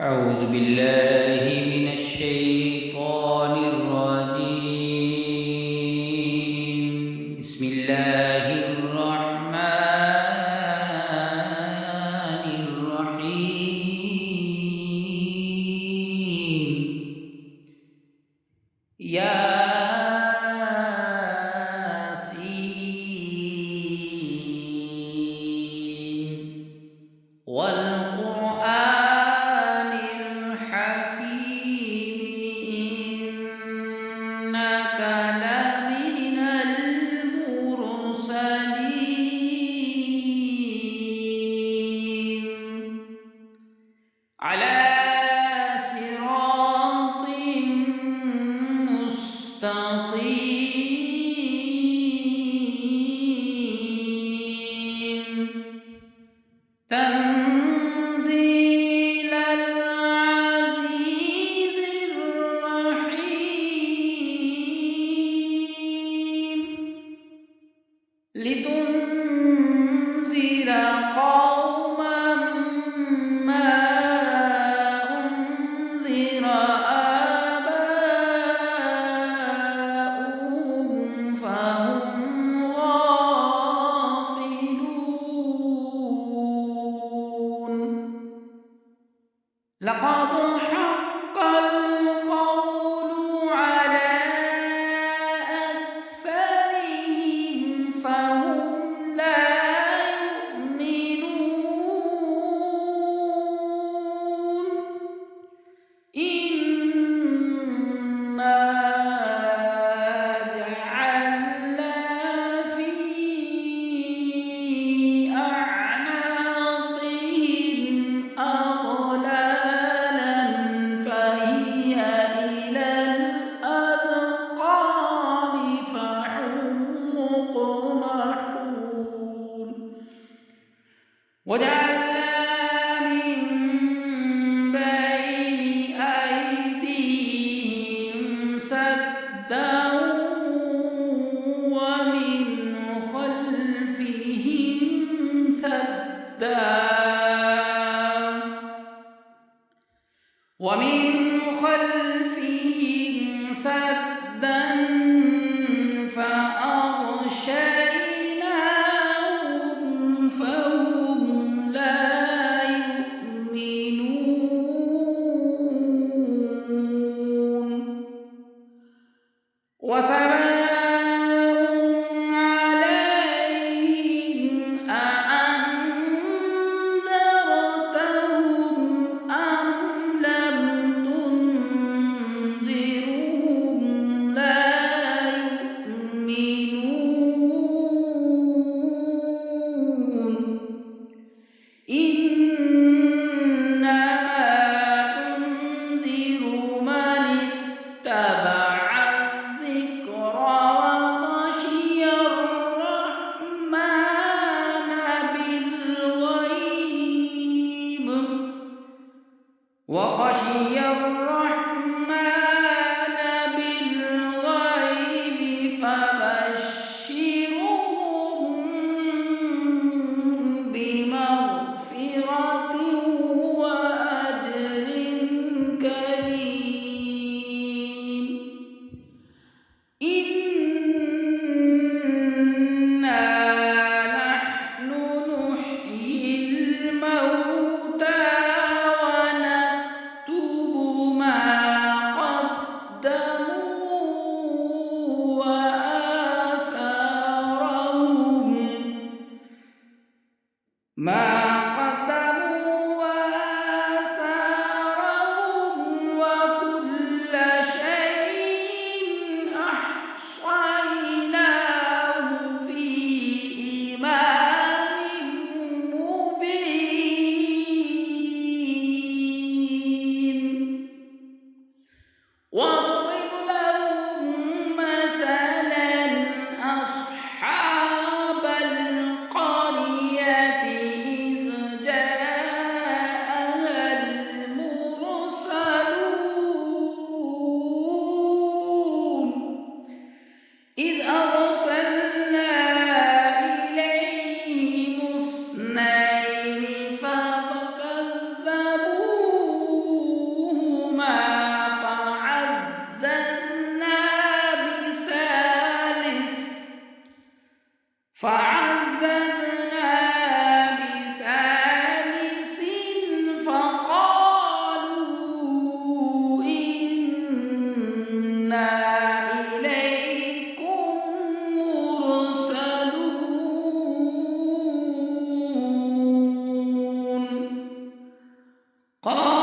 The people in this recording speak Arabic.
أعوذ بالله من الشيطان الرجيم. بسم الله الرحمن الرحيم. ياسين والقرآن الحكيم إنك لمن المرسلين على صراط مستقيم تنزيل العزيز الرحيم لتنذر قوما ما أنذر آباؤهم فهم غافلون. لقد حق القول على أكثرهم فهم لا يؤمنون. إنا جعلنا في أعناقهم أغلالا فهي إلى الأذقان فهم مقمحون. وجعلنا من بين أيديهم سدا ومن خلفهم سدا فأغشيناهم فهم لا يؤمنون. وسواء عليهم أأنذرتهم أم لم تنذرهم لا يؤمنون. إنما تنذر من اتبع الذكر وخشي الرحمن بالغيب فبشرهم بمغفرة وأجر كريم. إنا نحن نحيي الموتى ونكتب ما قال